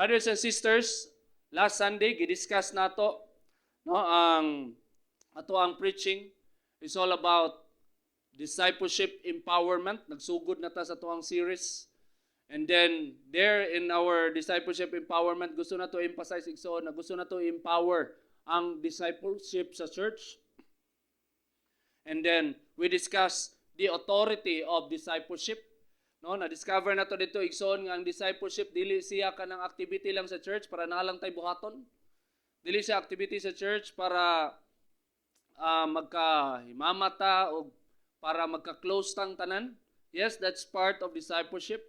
Brothers and sisters, last Sunday gidiscuss nato no ang preaching is all about discipleship empowerment. Nagsugod na ta sa tuang series. And then there in our discipleship empowerment, gusto na to emphasize igsoon na gusto na to empower ang discipleship sa church. And then we discuss the authority of discipleship. No, na-discover na to dito igsoon nga ang discipleship dili siya kanang activity lang sa church para nalang tay buhaton. Dili siya activity sa church para magkahimamata o para magka-close tang tanan. Yes, that's part of discipleship.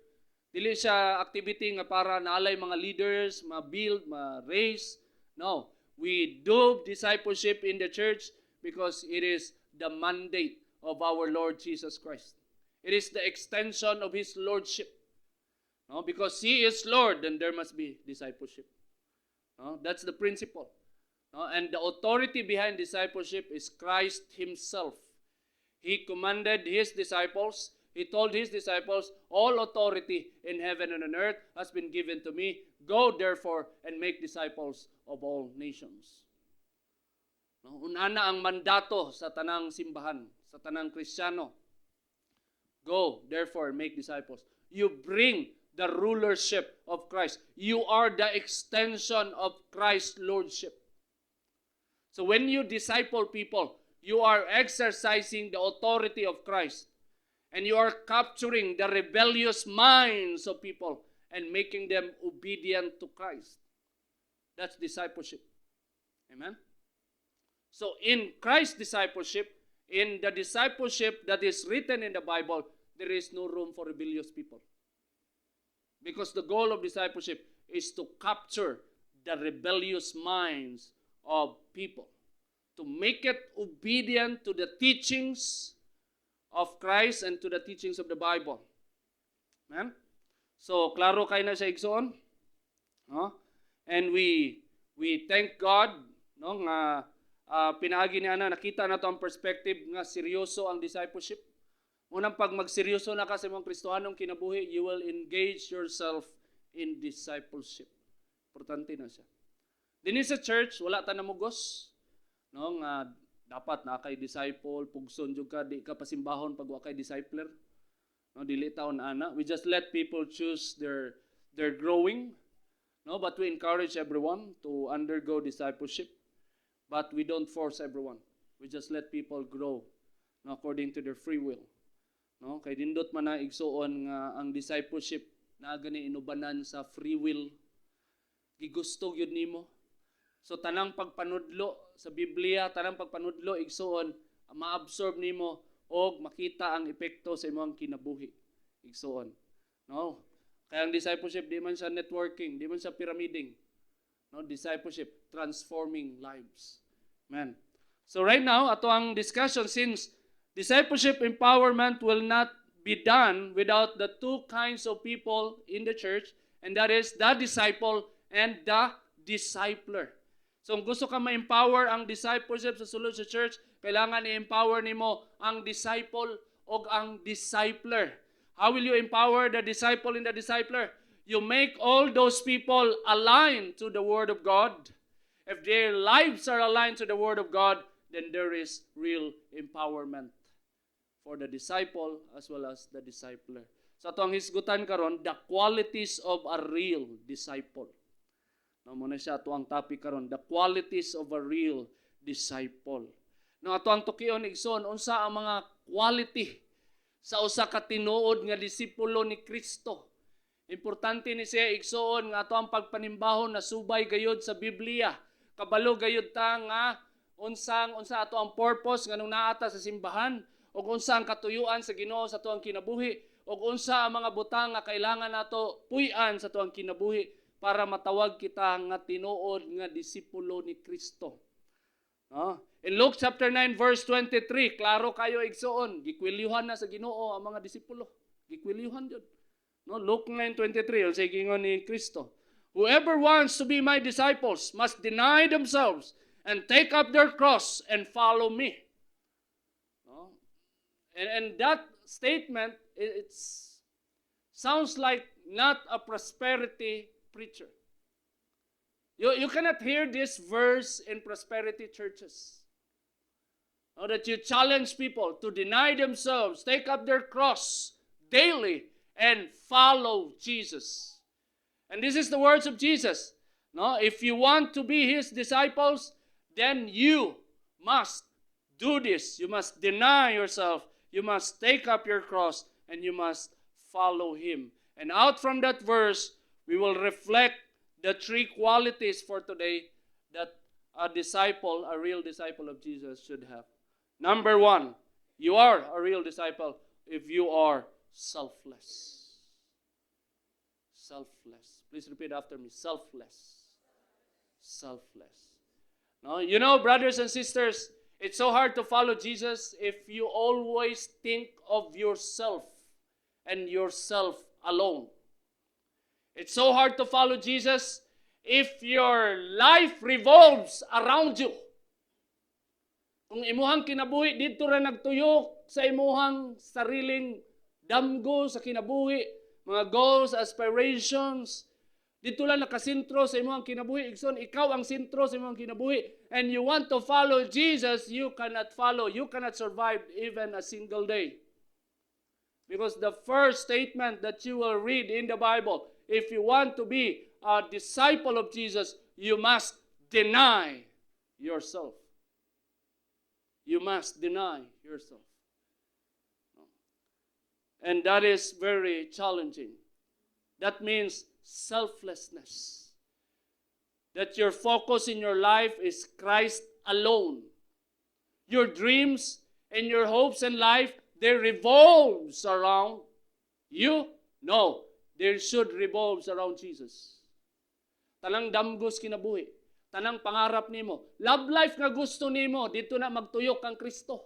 Dili siya activity nga para naalay mga leaders, ma-build, ma-raise. No, we do discipleship in the church because it is the mandate of our Lord Jesus Christ. It is the extension of His Lordship. No, because He is Lord, then there must be discipleship. No, that's the principle. No, and the authority behind discipleship is Christ Himself. He commanded His disciples, He told His disciples, all authority in heaven and on earth has been given to me. Go therefore and make disciples of all nations. No, unana ang mandato sa tanang simbahan, sa tanang Kristiyano. Go, therefore, make disciples. You bring the rulership of Christ. You are the extension of Christ's lordship. So when you disciple people, you are exercising the authority of Christ. And you are capturing the rebellious minds of people and making them obedient to Christ. That's discipleship. Amen? So in Christ's discipleship, in the discipleship that is written in the Bible, there is no room for rebellious people. Because the goal of discipleship is to capture the rebellious minds of people. To make it obedient to the teachings of Christ and to the teachings of the Bible. Amen? So, klaro kayo na sa igsoon. No? And we thank God no, nga pinaagi niya na nakita na to ang perspective nga seryoso ang discipleship. Unang pag magseryoso na ka sa mga Kristohanong kinabuhi, you will engage yourself in discipleship. Importante na siya. Dinhi sa church, wala ta namugos. No, nga dapat na kay disciple, pugson jud ka, di ka pasimbahon pag wa kay discipler. No, dili taon ana. We just let people choose their growing. No, but we encourage everyone to undergo discipleship. But we don't force everyone. We just let people grow no, according to their free will. No, kay dindot man na igsuon nga ang discipleship na gani inubanan sa free will. Gigusto gyud nimo. So tanang pagpanudlo sa Biblia, tanang pagpanudlo igsuon ma-absorb nimo og makita ang epekto sa imong kinabuhi. Igsuon. No? Kaya ang discipleship di man siya networking, di man siya pyramiding. No, discipleship transforming lives. Amen. So right now, ato ang discussion since discipleship empowerment will not be done without the two kinds of people in the church, and that is the disciple and the discipler. So kung gusto ka ma-empower ang discipleship sa sulod sa church, kailangan i-empower nimo ang disciple o ang discipler. How will you empower the disciple and the discipler? You make all those people aligned to the Word of God. If their lives are aligned to the Word of God, then there is real empowerment for the disciple as well as the discipler. So ito ang hisgutan karon, the qualities of a real disciple. No, muna siya ito ang topic karon, the qualities of a real disciple. No, ito ang tukion igsoon, unsa ang mga quality sa usa ka tinuod nga disipulo ni Kristo. Importante ni siya igsoon nga ato ang pagpanimbahon na subay gayud sa Biblia. Kabalo gayud ta nga unsa ato ang purpose nga nung naata sa simbahan ug unsa ang katuyuan sa Ginoo sa ato ang kinabuhi ug unsa ang mga butang nga kailangan nato puy-an sa ato ang kinabuhi para matawag kita nga tinuod nga disipulo ni Kristo. No? In Luke chapter 9 verse 23, klaro kayo igsoon, gikwilyuhan na sa Ginoo ang mga disipulo. Gikwilyuhan jud. No, Luke 9:23, sa gingon ni Kristo, whoever wants to be my disciples must deny themselves and take up their cross and follow me. No? And that statement, it sounds like not a prosperity preacher. You cannot hear this verse in prosperity churches. Now that you challenge people to deny themselves, take up their cross daily, and follow Jesus. And this is the words of Jesus. No, if you want to be His disciples, then you must do this. You must deny yourself. You must take up your cross, and you must follow Him. And out from that verse, we will reflect the three qualities for today that a disciple, a real disciple of Jesus should have. Number one, you are a real disciple if you are selfless. Selfless. Please repeat after me. Selfless. Selfless. Now, you know, brothers and sisters, it's so hard to follow Jesus if you always think of yourself and yourself alone. It's so hard to follow Jesus if your life revolves around you. Kung imuhang kinabuhi, dito ra nagtuyok sa imuhang sariling damgo sa kinabuhi, mga goals, aspirations, dito lang nakasintro sa imuhang kinabuhi. Igsoon, ikaw ang sintro sa imuhang kinabuhi. And you want to follow Jesus, you cannot follow, you cannot survive even a single day. Because the first statement that you will read in the Bible, if you want to be a disciple of Jesus, you must deny yourself. You must deny yourself. And that is very challenging. That means selflessness. That your focus in your life is Christ alone. Your dreams and your hopes in life, they revolves around you? No. They should revolve around Jesus. Tanang damgos kinabuhi. Tanang pangarap nimo. Love life nga gusto nimo, dito na magtuyok kang Kristo.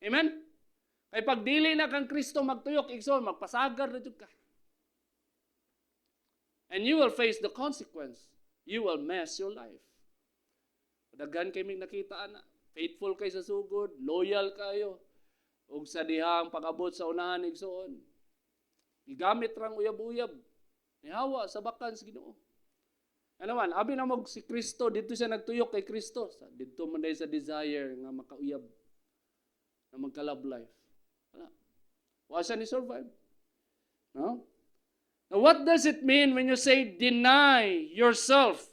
Amen? Kay pag dili na kang Kristo magtuyok, igsoon, magpasagar na jud ka. And you will face the consequence. You will mess your life. Daghan kay nakita na. Faithful kay sa sugod, loyal kayo. Ug sa dihang pag-abot sa unahan igsoon. Gigamit rang uyab-uyab. Nihawa sa bakan sa Ginoo. Ano man, abi na mo si Kristo, dito siya nagtuyok kay Kristo. Dito man dahil sa desire nga makauyab. Na magka-love life. Wala. Wa siya ni survive. No? Now, what does it mean when you say deny yourself?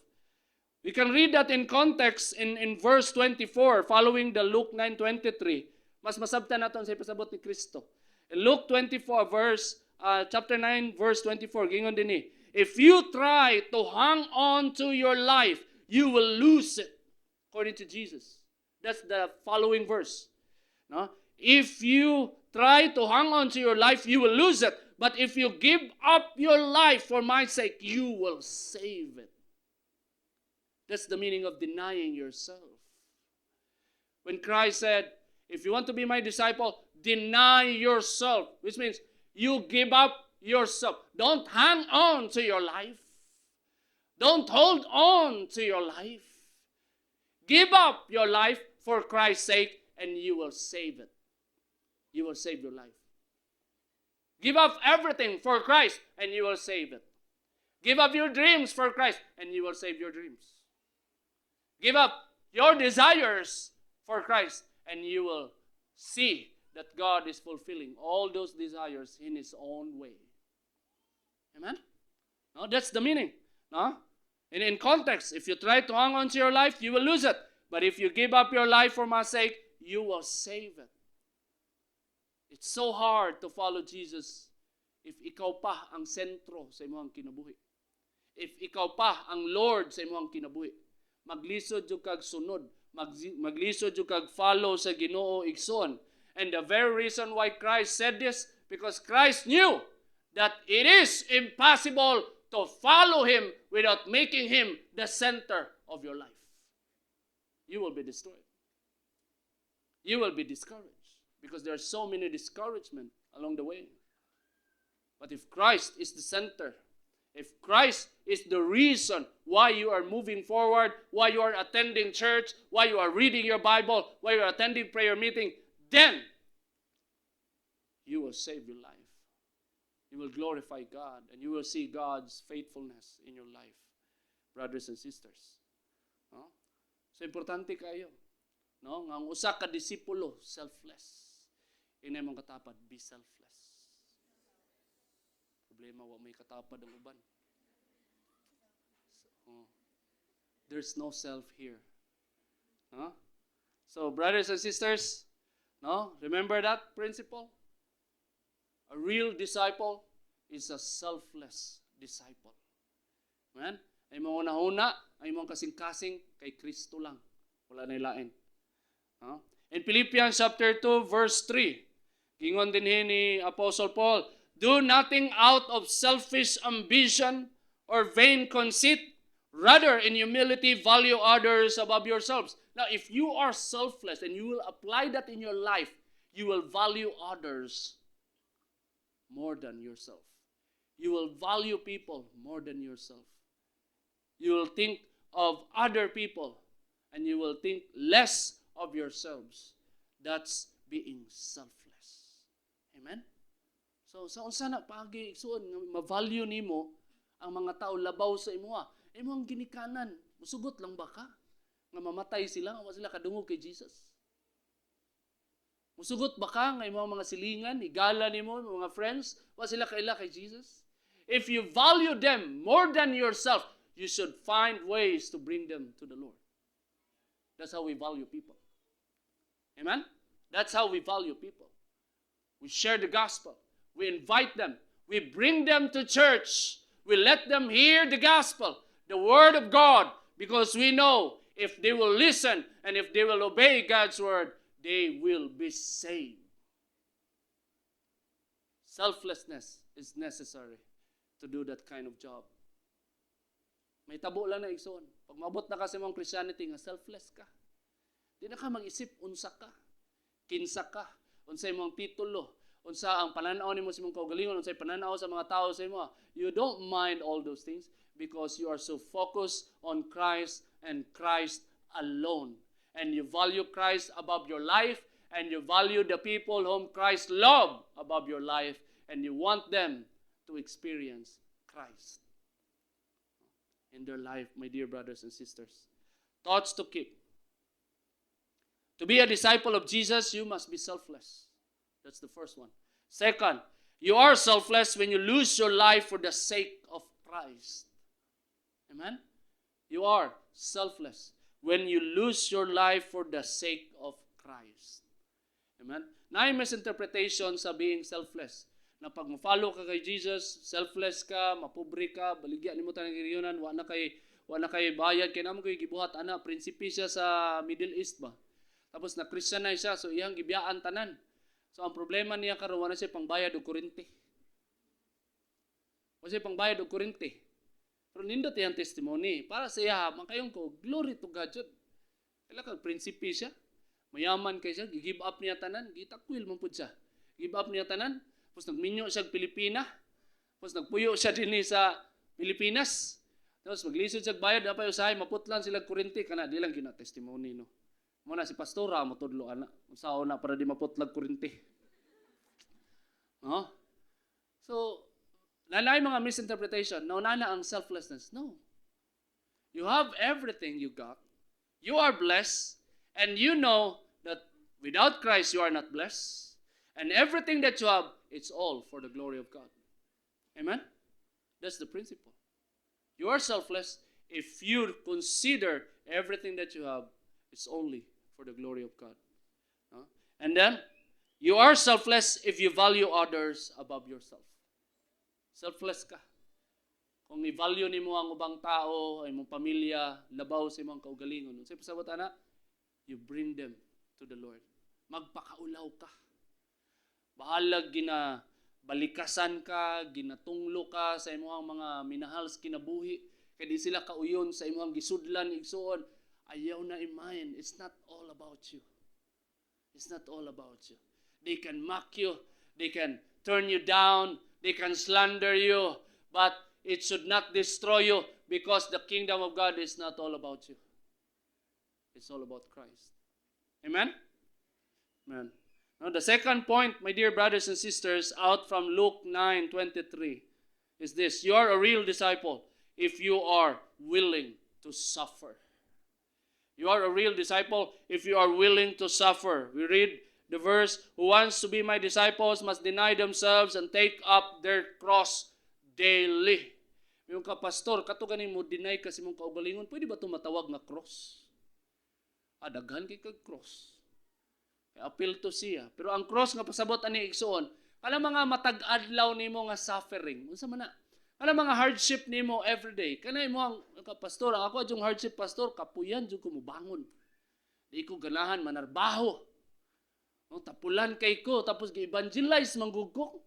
We can read that in context in verse 24, following the Luke 9:23. Mas masabtan naton sa pasabot ni Kristo. In Luke 24, chapter 9, verse 24, gingon din ni, if you try to hang on to your life, you will lose it. According to Jesus. That's the following verse. No? If you try to hang on to your life, you will lose it. But if you give up your life for my sake, you will save it. That's the meaning of denying yourself. When Christ said, if you want to be my disciple, deny yourself. Which means you give up yourself. Don't hang on to your life. Don't hold on to your life. Give up your life for Christ's sake and you will save it. You will save your life. Give up everything for Christ and you will save it. Give up your dreams for Christ and you will save your dreams. Give up your desires for Christ and you will see that God is fulfilling all those desires in His own way. Amen? No, that's the meaning. No? And in context, if you try to hang on to your life, you will lose it. But if you give up your life for my sake, you will save it. It's so hard to follow Jesus if ikaw pa ang sentro sa imong kinabuhi. If ikaw pa ang Lord sa imong kinabuhi. Maglisod yung kag sunod. Maglisod yung kag follow sa Ginoo igsoon. And the very reason why Christ said this, because Christ knew that it is impossible to follow Him without making Him the center of your life. You will be destroyed. You will be discouraged because there are so many discouragement along the way. But if Christ is the center, if Christ is the reason why you are moving forward, why you are attending church, why you are reading your Bible, why you are attending prayer meeting, then you will save your life. You will glorify God and you will see God's faithfulness in your life. brothers and sisters. No? So importante kayo. No? Nga ang usa ka disipulo, selfless. Ina mong katapad, be selfless. Problema, wa may katapad ang uban. So, there's no self here. No? So, brothers and sisters, no? Remember that principle? A real disciple is a selfless disciple. Amen? Ay mga una-una, ay mga kasing-kasing kay Kristo lang. Wala na ilain. No? In Philippians chapter 2, verse 3, gingon din ni Apostle Paul, do nothing out of selfish ambition or vain conceit. Rather, in humility, value others above yourselves. Now, if you are selfless and you will apply that in your life, you will value others more than yourself. You will value people more than yourself. You will think of other people and you will think less of yourselves. That's being selfless. Amen? So, sa unsa na pagi igsuon ma-value nimo ang mga tao labaw sa imuha. Imong ginikanan, musugot lang ba ka? Nga mamatay sila, wa sila kadungog kay Jesus. Musugot ba ka nga imong mga silingan, igala nimo mga friends, wa sila kaila kay Jesus? If you value them more than yourself, you should find ways to bring them to the Lord. That's how we value people. Amen? That's how we value people. We share the gospel. We invite them. We bring them to church. We let them hear the gospel, the word of God, because we know if they will listen and if they will obey God's word, they will be saved. Selflessness is necessary to do that kind of job. May tabo lang na igsoon. Pag mabot na kasi mong Christianity nga selfless ka. Di na ka mag-isip unsa ka, kinsa ka, unsay mong titulo, unsa ang pananaw nimo sa imong kaugalingon, unsay pananaw sa mga tao sa imo. You don't mind all those things because you are so focused on Christ and Christ alone. And you value Christ above your life, and you value the people whom Christ loved above your life, and you want them to experience Christ in their life, my dear brothers and sisters. Thoughts to keep. To be a disciple of Jesus, you must be selfless. That's the first one. Second, you are selfless when you lose your life for the sake of Christ. Amen? You are selfless when you lose your life for the sake of Christ. Amen? Na yung misinterpretation sa being selfless. Na pag ma-follow ka kay Jesus, selfless ka, mapobre ka, baligya ni mo tanang giriyonan, wa na kay bayad, kaya naman ko'y gibuhat, prinsipi siya sa Middle East ba? Tapos na-Christianize siya, so iyang gibiyaan tanan. So ang problema niya karon wala siya pangbayad og kuryente. Wala siya pangbayad og kuryente. Pero nindot iyang testimony para sa iya makayong ko glory to God jud. Kaya kag prinsipi siya. Mayaman kay siya, gi-give up niya tanan, gitakwil man pud siya. Give up niya tanan, tapos nagminyo siya sa Pilipinas. Tapos nagpuyo siya dinhi sa Pilipinas. Tapos maglisod siya bayad apay usahay maputlan sila kuryente kana di lang gina testimony no. Muna si pastora mo tudlo ana. Unsaon na para di maputlag kuryente. No? So, nanay mga misinterpretation. No, nana ang selflessness. No. You have everything you got. You are blessed. And you know that without Christ you are not blessed. And everything that you have, it's all for the glory of God. Amen? That's the principle. You are selfless if you consider everything that you have, it's only for the glory of God. And then, you are selfless if you value others above yourself. Selfless ka. Kung i-value nimo ang ubang tao, ay mong pamilya, labaw sa imong kaugalingon. Sa pasabot ana, you bring them to the Lord. Magpakaulaw ka. Bahalag balikasan ka, ginatunglo ka sa imong mga minahal sa kinabuhi. Kaya di sila kauyon sa imong gisudlan, igsuon. Ayaw na imahin. It's not all about you. It's not all about you. They can mock you. They can turn you down. They can slander you. But it should not destroy you because the kingdom of God is not all about you. It's all about Christ. Amen? Amen. Now the second point, my dear brothers and sisters, out from Luke 9:23 is this. You are a real disciple if you are willing to suffer. You are a real disciple if you are willing to suffer. We read the verse, who wants to be my disciples must deny themselves and take up their cross daily. Yung pastor, kato ganin mo deny kasi mong kaugalingon, pwede ba ito matawag na cross? Daghan kay kag cross. Appeal to siya. Pero ang cross nga pasabot ani igsoon, kala mga matag-adlaw nimo nga suffering. Unsa man na? Kala mga hardship nimo everyday. Kanay mo ang pastor, ako adjong hardship pastor, kapuyan jud ko mo bangon. Di ko ganahan manarbaho. No, tapulan kay ko tapos gi-evangelize manggugok.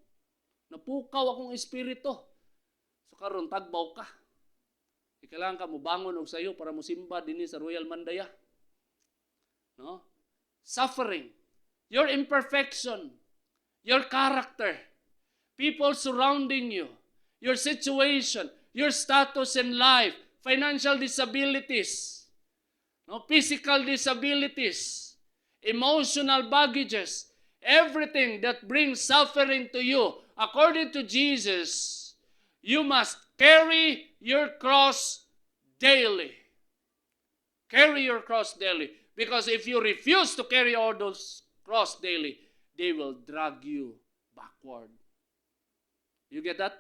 Napukaw akong espiritu. So karon tagbaw ka. Kailangan ka mo bangon og sayo para mo simba dinhi sa Royal Mandaya. No? Suffering, your imperfection, your character, people surrounding you, your situation, your status in life, financial disabilities, no, physical disabilities, emotional baggages, everything that brings suffering to you, according to Jesus, you must carry your cross daily. Carry your cross daily. Because if you refuse to carry all those cross daily, they will drag you backward. You get that?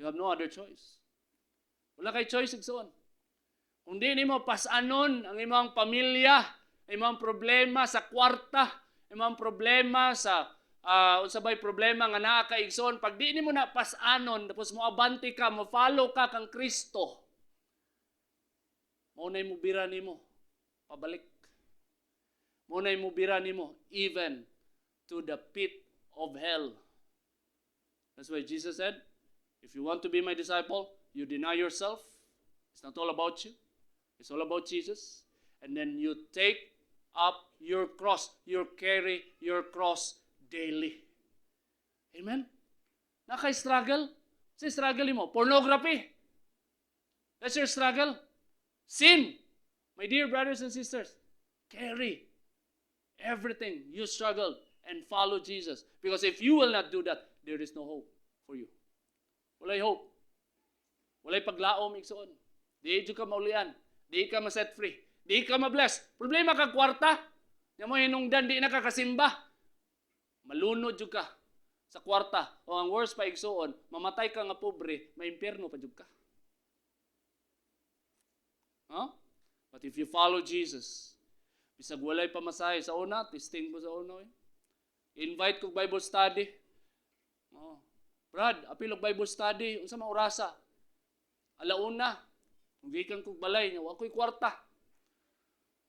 You have no other choice. Wala kay choice igsoon. Kung di nimo pasanon ang imong pamilya, imong problema sa kwarta, imong problema sa unsabay problema nga naa ka igsoon, pag di nimo na pasanon, tapos mo abante ka, mo follow ka kang Kristo, maunay mo bira nimo pabalik. Munay mo bira nimo even to the pit of hell. That's why Jesus said, if you want to be my disciple, you deny yourself. It's not all about you. It's all about Jesus. And then you take up your cross. You carry your cross daily. Amen? Naka-struggle? Sa struggle mo? Pornography. That's your struggle. Sin. My dear brothers and sisters, carry everything you struggle and follow Jesus. Because if you will not do that, there is no hope for you. Walay hope. Walay paglaom igsoon. Di ka maulian. Di ka ma-set free. Di ka ma-bless. Problema ka kwarta. Nga mo hinungdan, di na ka kasimba. Malunod jud ka sa kwarta. O ang worst pa igsoon, mamatay ka nga pobre, may impyerno pa jud ka. Huh? But if you follow Jesus, bisag walay pamasahe sa una, testing ko sa una. Invite ko Bible study. Oh. Brad, apil og Bible study, unsa man orasa? Alauna. Kung gikan kog balay nya, wa ko'y kwarta.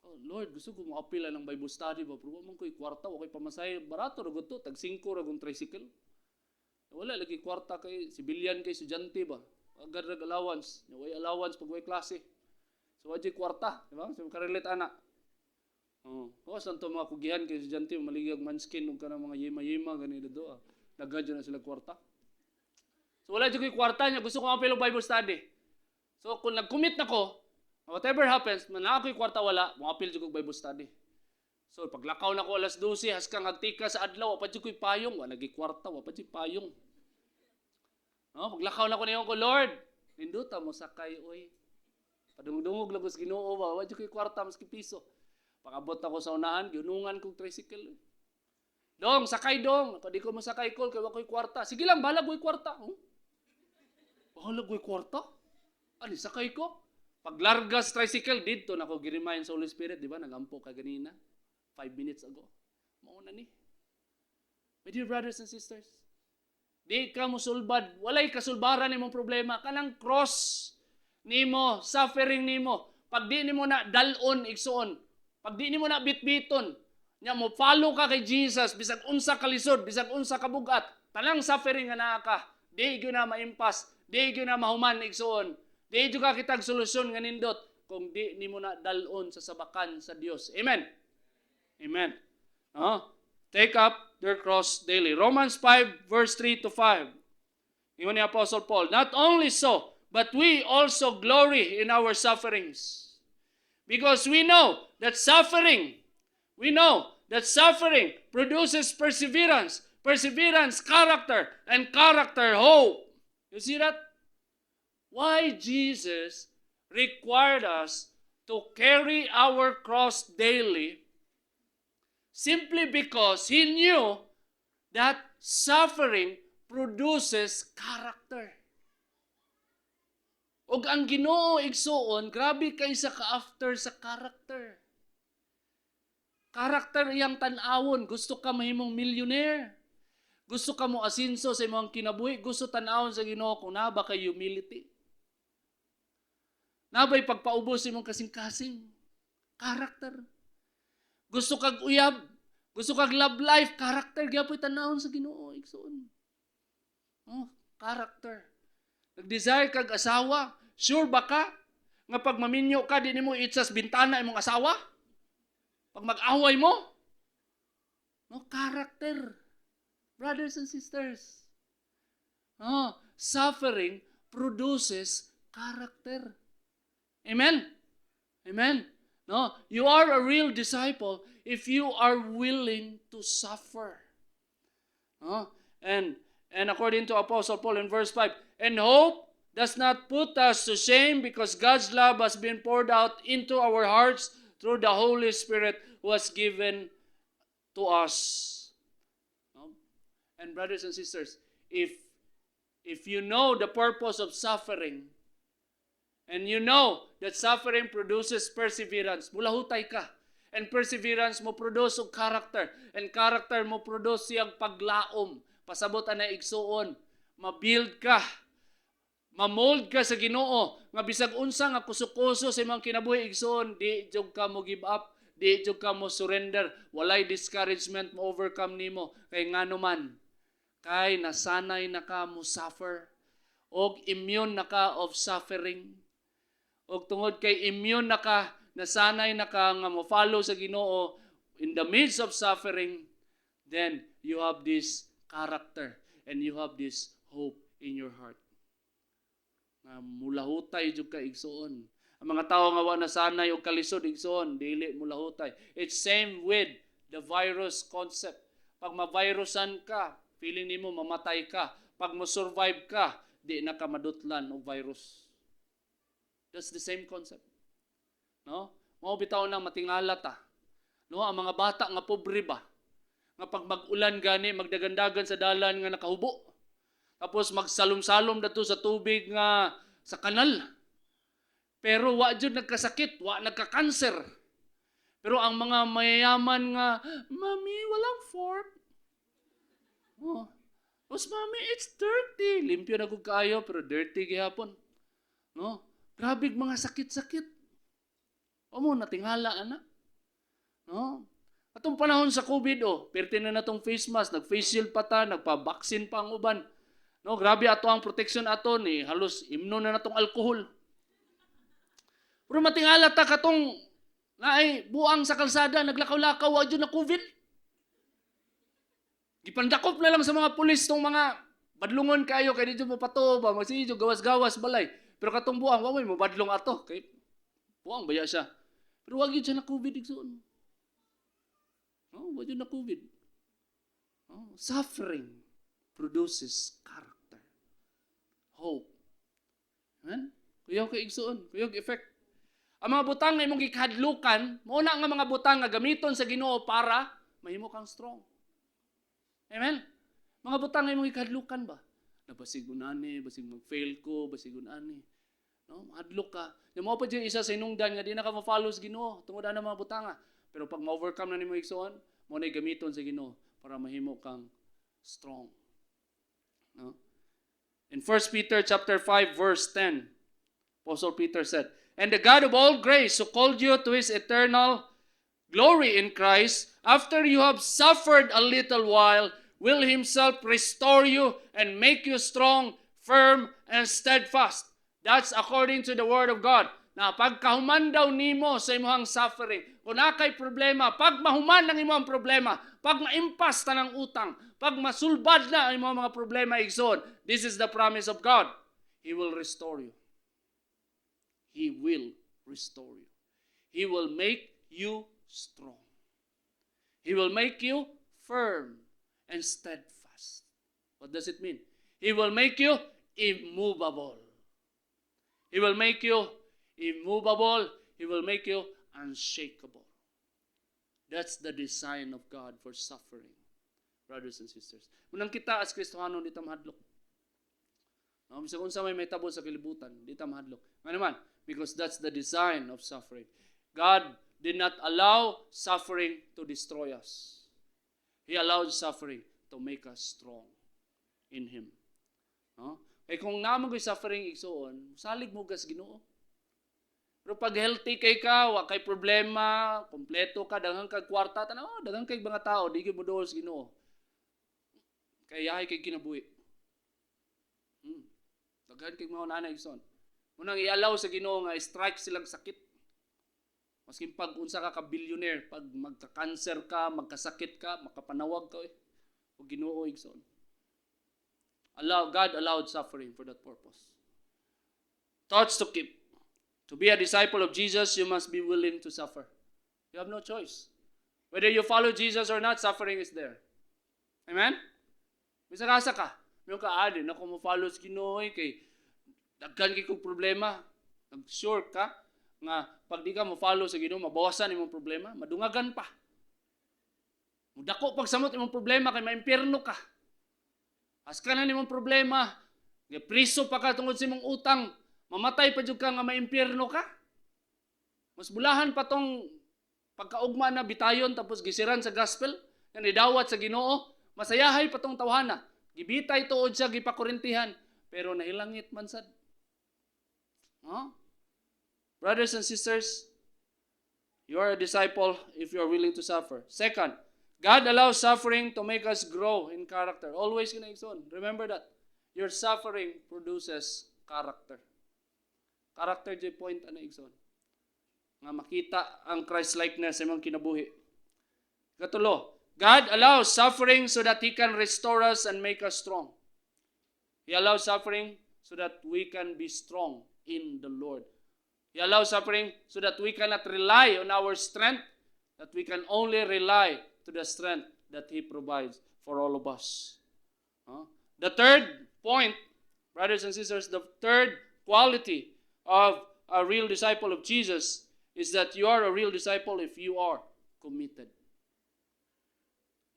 Oh, Lord, gusto ko mo apil ng Bible study ba, pero wa man ko'y kwarta, wa ko'y pamasahe, barato ra gud to, tag 5 ra gud tricycle. Wala lagi kwarta kay sibilyan kay estudyante ba. Agad rag allowance, way allowance pag way klase. So, wajay kwarta, di ba? So, karelate anak. Saan ito mga kugihan kay estudyante, maligag manskin, huwag ka na mga yema-yema, ganito doon. Nagadyo na sila kwarta. So, wala dyan ko yung kwarta niya. Gusto ko mapilog Bible study. So, kung nag-commit na ko, whatever happens, manaka ko yung kwarta, wala, mapil dyan ko Bible study. So, paglakaw na ko alas 12, haskang agtika sa adlaw, wapat dyan ko yung payong, wala naging kwarta, wapat dyan payong. Paglakaw na ko na yung ko, Lord, ninduta mo sakay, oy. Padungog-dungog lang ko sa Ginoo ba, wadyo ko'y kwarta maski piso. Pag-abot ako sa unahan, ginungan kong tricycle. Dong, sakay dong. Pwede ko masakay ko, kaya ko'y kwarta. Sige lang, bahala ko'y kwarta. Bahala ko'y kwarta? Ano, sakay ko? Paglargas tricycle, dito na ako girimayan sa Holy Spirit, di ba? Nagampo ka ganina. 5 minutes ago. Mauna ni. My dear brothers and sisters, di ka musulbad. Walay kasulbaran imong problema. Kanang cross nimo, suffering nimo, pag di nimo na dalon igsoon, pag di nimo na bitbiton, nya mo follow ka kay Jesus, bisag unsa ka lisod, bisag unsa ka bugat, tanang suffering nga naa ka, di gyud na maimpas, di gyud na mahuman igsoon, di gyud ka kitag solusyon nga nindot kung di nimo na dalon sa sabakan sa Dios. Amen. Amen. Take up their cross daily. Romans 5 verse 3 to 5. Ingon ni Apostle Paul, not only so, but we also glory in our sufferings. Because we know that suffering produces perseverance, perseverance, character, and character, hope. You see that? why Jesus required us to carry our cross daily, simply because He knew that suffering produces character. Og ang Ginoo igsuon, grabe kay sa ka-after sa character. Character iyang tan-awon, gusto ka mahimong millionaire. Gusto ka mo asinso sa imong kinabuhi, gusto tan-awon sa Ginoo kung na ba kay humility. Nabay pagpaubos imong kasing-kasing. Character. Gusto kag uyab, gusto kag love life, character gyapon tan-awon sa Ginoo igsuon. Oh, character. Nag-desire kag asawa, sure ba ka nga pag maminyo ka di nimo itsas bintana imong asawa? Pag mag-away mo? No, character. Brothers and sisters. Oh, suffering produces character. Amen? Amen? No, you are a real disciple if you are willing to suffer. No? And according to Apostle Paul in verse 5, and hope does not put us to shame because God's love has been poured out into our hearts through the Holy Spirit who was given to us. No? And brothers and sisters, if you know the purpose of suffering, and you know that suffering produces perseverance, mulahutay ka. And perseverance mo produce og character. And character mo produce siyang paglaom. Pasabot na igsuon. Mabuild ka. Mamold ka sa Ginoo. Nga bisag unsa nga kusukuso sa imong kinabuhi igsuon, di jud ka mo give up, di jud ka mo surrender. Walay discouragement mo overcome nimo. Kay ngano man, kay nasanay na ka mo suffer. Og immune na ka of suffering. O tungod kay immune na ka, nasanay na ka nga mo-follow sa Ginoo in the midst of suffering, then you have this character and you have this hope in your heart. Mulahutay jud ka igsuon. Ang mga tao nga wa nasanay og kalisod igsuon, dili mulahutay. It's same with the virus concept. Pag ma-virusan ka, feeling nimo mamatay ka. Pag mo-survive ka, di na ka madutlan og virus. That's the same concept. No? Mao bitaw nang matingala ta. No, ang mga bata nga pobre ba? Nga pag mag-ulan gani, magdagandagan sa dalan nga nakahubo. Tapos magsalom-salom dato sa tubig nga sa kanal. Pero wa jud nagkasakit, wa nagka-cancer. Pero ang mga mayayaman nga, Mami, walang fork. Oh. Os, Mami, it's dirty. Limpyo na gud kaayo, pero dirty gihapon. No? Grabe mga sakit-sakit. O mo, natingala, anak. No? Atong panahon sa COVID, perti na natong face mask, nag-face shield pa ta, nagpa-vaccine pa ang uban. No, grabe ato ang protection ato ni halos imno na natong alcohol. Pero matingala ta katong naay buang sa kalsada, naglakaw-lakaw, wa jud na COVID. Gipandakop na lang sa mga pulis tong mga badlungon kayo, kay dito mo pato ba, magsiyo, gawas-gawas balay. Pero katong buang, waway mo badlong ato. Kay buang baya siya. Pero wag yun siya na COVID igsoon. Wag yun na COVID. Suffering produces character. Hope. Amen? Kuyaw kay igsoon. Kuyaw effect. Ang mga butang na imong gikadlukan, muna nga mga butang nga gamiton sa Ginoo para mahimo kang strong. Amen? Mga butang na imong gikadlukan ba? Basig unani, basig mag-fail ko, basig unani. No, mahadlok ka. Yung mo pa dyan isa sa inungdan nga di na ka ma-follow sa Ginoo tungod na mga butanga. Pero pag ma-overcome na nimo igsoon, mo na gamiton sa Ginoo para mahimo kang strong. No? In 1 Peter chapter 5 verse 10, Apostle Peter said, "And the God of all grace who called you to His eternal glory in Christ, after you have suffered a little while, will Himself restore you and make you strong, firm, and steadfast." That's according to the Word of God. Na pagkahuman daw nimo sa imong suffering, kung nakay problema, pag mahuman ng imong problema, pag maimpas ta ng utang, pag masulbad na ang imong mga problema igsoon, this is the promise of God. He will restore you. He will restore you. He will make you strong. He will make you firm and steadfast. What does it mean? He will make you immovable. He will make you immovable. He will make you unshakable. That's the design of God for suffering, brothers and sisters. Munang kita as Kristohano, di ta mahadlok. Sa kung sa may tabo sa kilibutan, di ta mahadlok. Nga naman, because that's the design of suffering. God did not allow suffering to destroy us. He allowed suffering to make us strong in Him. No? Kaya kung naman ko'y suffering igsoon, salig mo gas Ginoo. Pero pag healthy kay ka, wa kay problema, kompleto ka, daghang kag kwarta, tanaw, daghang kay mga tao, di kay muduol sa Ginoo. Kaya yahay kay kinabuhi. Daghan kay mga nanay igsoon. Munang i-allow sa Ginoo nga strike silang sakit. Maskin pag unsa ka ka-billionaire, pag magka-cancer ka, magkasakit ka, makapanawag ka, o Ginoo igsoon. God allowed suffering for that purpose. Thoughts to keep. To be a disciple of Jesus, you must be willing to suffer. You have no choice. Whether you follow Jesus or not, suffering is there. Amen? Misakasa ka. Mayroon ka, adin, ako mo follow sa Ginoo, kay daghan kay kong problema. Nag-sure ka nga pag di ka mo follow sa Ginoo, mabawasan imong problema, madungagan pa. Mudako pagsamot imong problema kay maimpyerno ka. As ka na nimong problema, priso pa ka tungod sa imong utang, mamatay pa jud ka nga maimpyerno ka. Mas bulahan pa tong pagkaugma na bitayon tapos gisiran sa gospel, nga nidawat sa Ginoo, masayahay pa tong tawhana. Gibitay tuod siya, gipakurintihan, pero nahilangit man sad. Huh? Brothers and sisters, you are a disciple if you are willing to suffer. Second, God allows suffering to make us grow in character. Always kinaigsoon. Remember that. Your suffering produces character. Character di point ana igsoon. Nga makita ang Christ-likeness sa imong kinabuhi. Katulo, God allows suffering so that He can restore us and make us strong. He allows suffering so that we can be strong in the Lord. He allows suffering so that we cannot rely on our strength, that we can only rely to the strength that He provides for all of us. The third point, brothers and sisters, the third quality of a real disciple of Jesus is that you are a real disciple if you are committed.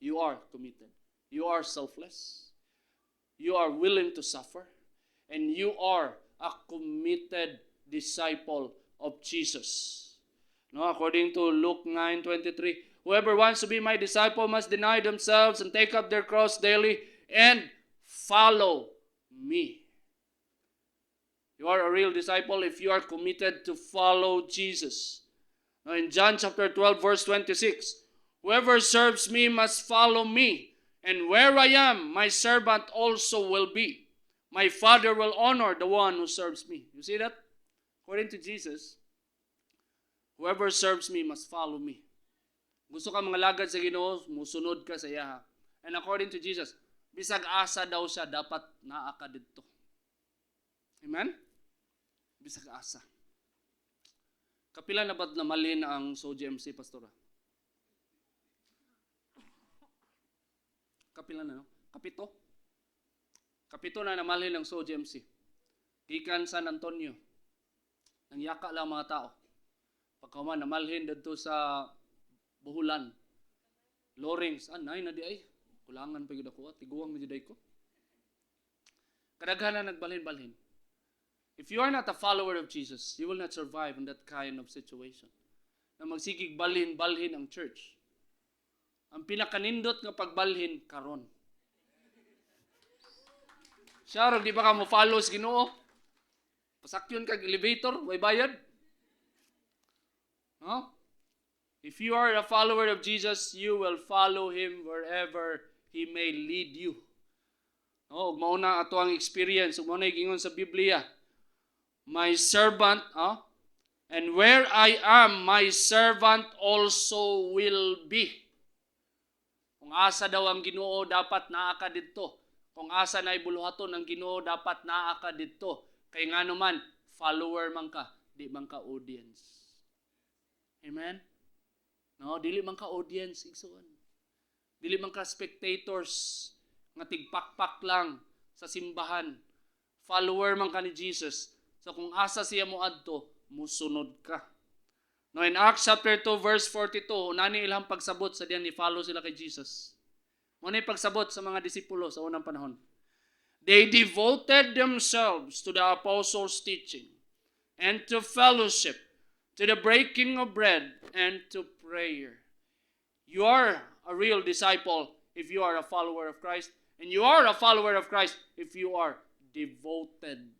You are committed. You are selfless. You are willing to suffer. And you are a committed disciple of Jesus. No, according to Luke 9:23, whoever wants to be my disciple must deny themselves and take up their cross daily and follow me. You are a real disciple if you are committed to follow Jesus. Now in John chapter 12 verse 26, whoever serves me must follow me, and where I am, my servant also will be. My Father will honor the one who serves me. You see that? According to Jesus, whoever serves me must follow me. Gusto ka mga lagad sa Ginoo, musunod ka sa iya. And according to Jesus, bisag asa daw siya, dapat naa ka dito. Amen? Bisag asa. Kapila na ba't namalin ang SOGMC, Pastora? Kapila na, no? Kapito? Kapito na namalhin ng SOGMC. Gikan San Antonio. Nangyaka lang mga tao. Pagkaman, namalhin dito sa Buhulan. Lorings. Nay na di ay. Kulangan pa yun ako. Tiguang na juday ko. Kadaghan na nagbalhin-balhin. If you are not a follower of Jesus, you will not survive in that kind of situation. Na magsigig balhin-balhin ang church. Ang pinakanindot nga pagbalhin, karon. Siya, di ba ka mo follow sa Ginoo? Pasakyon kag elevator, may bayad. No? If you are a follower of Jesus, you will follow Him wherever He may lead you. No, mauna ato ang experience, mauna gingon sa Biblia. My servant, and where I am, my servant also will be. Kung asa daw ang Ginoo, dapat naa ka didto. Kung asa na ibuluhaton ang Ginoo, dapat naa ka didto. Kay nga naman, follower man ka, di man ka audience. Amen? No, dili man ka audience, igsoon. Dili man ka spectators, nga tigpakpak lang sa simbahan. Follower man ka ni Jesus. So kung asa siya mo adto, musunod ka. No, in Acts chapter 2 verse 42, nani ilang pagsabot sa diyan ni follow sila kay Jesus. Muna pagsabot sa mga disipulo sa unang panahon. They devoted themselves to the apostles' teaching and to fellowship, to the breaking of bread, and to prayer. You are a real disciple if you are a follower of Christ, and you are a follower of Christ if you are devoted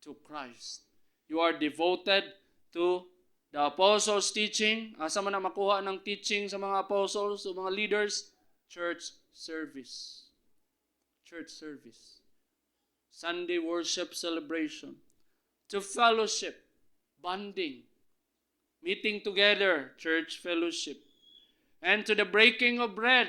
to Christ. You are devoted to the apostles' teaching. Asa man na makuha ng teaching sa mga apostles, sa mga leaders? Church service. Church service. Sunday worship celebration. To fellowship. Bonding. Meeting together. Church fellowship. And to the breaking of bread.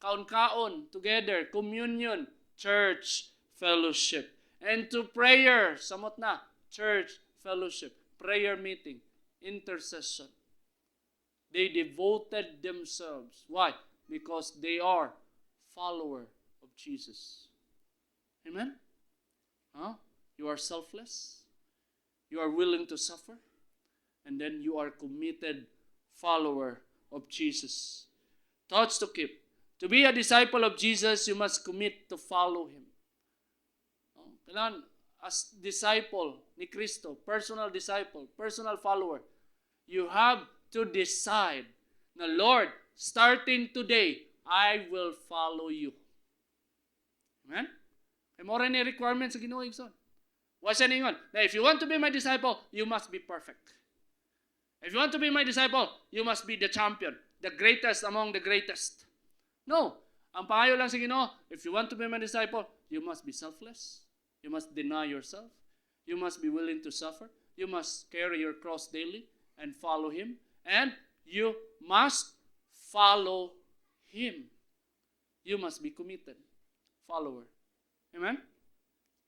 Kaon-kaon together. Communion. Church fellowship. And to prayer. Samot na. Church fellowship. Prayer meeting. Intercession. They devoted themselves. Why? Because they are follower of Jesus. Amen? Huh? You are selfless. You are willing to suffer. And then you are committed follower of Jesus. Thoughts to keep. To be a disciple of Jesus, you must commit to follow Him. Kailangan, as disciple ni Kristo, personal disciple, personal follower, you have to decide na, Lord, starting today, I will follow you. Amen? Kaya mo rin yung requirements sa Ginoo Igsoon. What's yan ingon? Na if you want to be my disciple, you must be perfect. If you want to be my disciple, you must be the champion, the greatest among the greatest. No. Ang pangayo lang sa Ginoo, if you want to be my disciple, you must be selfless. You must deny yourself. You must be willing to suffer. You must carry your cross daily and follow Him. And you must follow Him. You must be committed. Follower. Amen?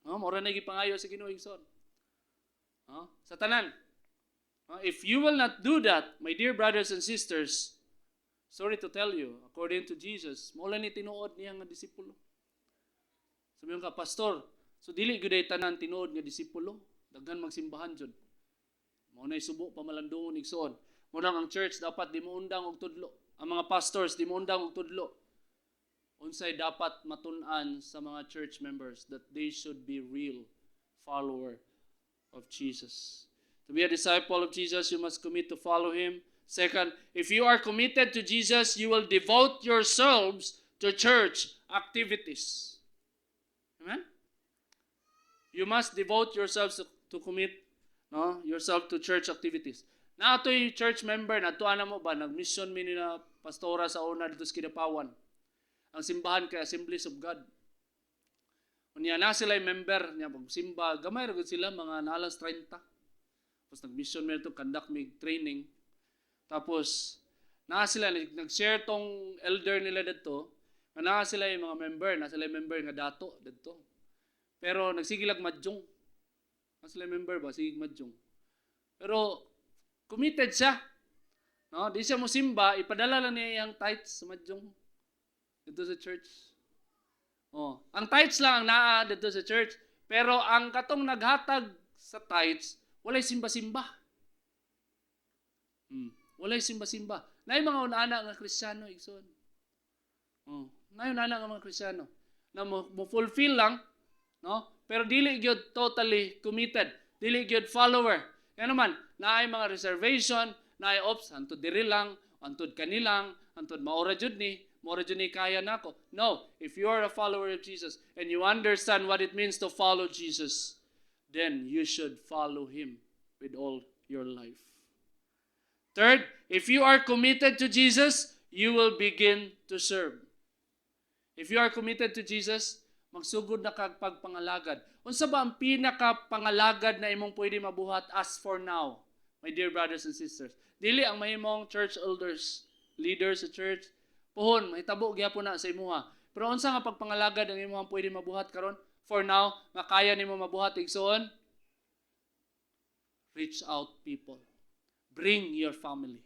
Mora na gipangayo sa Ginoo Igsoon. Sa tanan. If you will not do that, my dear brothers and sisters, sorry to tell you, according to Jesus, mula ni tinuod niya nga disipulo. Sabihin ka, Pastor, so dili gyud ay tanan tinuod nga disipulo, daghan magsimbahan jud. Mao nay subo pamalandungon igsoon. Muna ang church dapat di mo undang og tudlo. Ang mga pastors di mo undang og tudlo. Unsay dapat matun-an sa mga church members that they should be real follower of Jesus. To be a disciple of Jesus, you must commit to follow Him. Second, if you are committed to Jesus, you will devote yourselves to church activities. Amen? You must devote yourselves to commit yourself to church activities. Na ato'y church member, natuan na mo ba, nag-mission mi na pastora sa una dito sa Kidapawan. Ang simbahan kay Assemblies of God. Unya na sila yung member niya, pag-simba, gamay rin sila, mga nalas 30. Tapos nag-mission mi ito, conduct me training. Tapos, na sila, nag-share tong elder nila dito, na sila yung mga member, na sila yung member nga dato dito. Pero nagsigilag madjong. Na sila yung member ba, sigig madjong. Pero, committed siya. No? Di siya mo simba, ipadala lang niya yung tithes sa madjong dito sa church. Ang tithes lang ang naa dito sa church. Pero ang katong naghatag sa tithes, walay simba-simba. Walay simba-simba. Na yung mga una-ana nga Kristiyano, igsoon. Na yung una nga mga Kristiyano. Na mo fulfill lang, no? Pero dili gyud totally committed. Dili gyud follower. Kaya naman, na ay mga reservation, na ay ops, antod diri lang, antod kanilang, antod maora jud ni kaya nako. No, if you are a follower of Jesus and you understand what it means to follow Jesus, then you should follow Him with all your life. Third, if you are committed to Jesus, you will begin to serve. If you are committed to Jesus, magsugod na kag pagpangalagad. Unsa ba ang pinaka-pangalagad na imong pwede mabuhat as for now, my dear brothers and sisters? Dili ang mahimong church elders, leaders sa church, puhon, mahitabo gyapon na sa imuha. Pero unsa nga pagpangalagad ang imong pwede mabuhat karon? For now, nga kaya nimo mabuhat igsoon? Reach out people. Bring your family.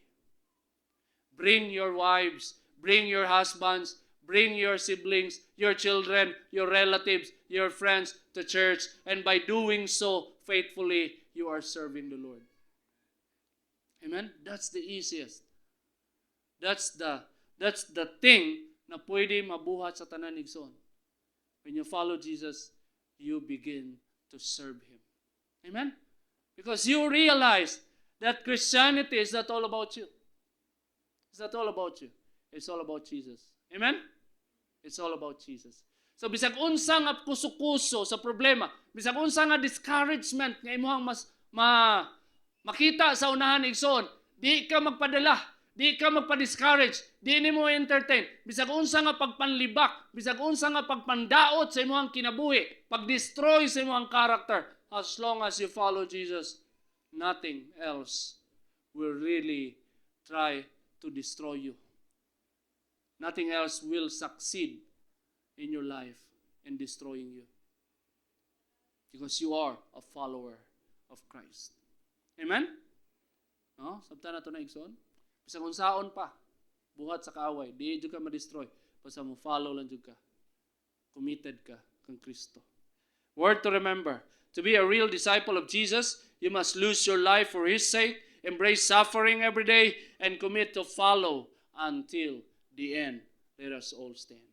Bring your wives. Bring your husbands. bring your siblings, your children, your relatives, your friends to church. And by doing so faithfully, you are serving the Lord. Amen? That's the easiest. That's the thing na pwede mabuhat sa tanan igsoon. When you follow Jesus, you begin to serve Him. Amen? Because you realize that Christianity is not all about you. It's not all about you. It's all about Jesus. Amen? It's all about Jesus. So bisag unsa nga kuso-kuso sa problema, bisag unsa nga discouragement nga imong makita sa unahan igsoon, di ka magpadala, di ka magpa-discourage, di nimo entertain. Bisag unsa nga pagpanlibak, bisag unsa nga pagpandaot sa imong kinabuhi, pag-destroy sa imong character, as long as you follow Jesus, nothing else will really try to destroy you. Nothing else will succeed in your life in destroying you. Because you are a follower of Christ. Amen? No? Sabta na ito na igsoon. Bisag unsaon pa, buhat sa kaaway, di jud ka ma-destroy. Basta mo follow lang jud ka. Committed ka kang Kristo. Word to remember, to be a real disciple of Jesus, you must lose your life for His sake, embrace suffering every day, and commit to follow until the end. Let us all stand.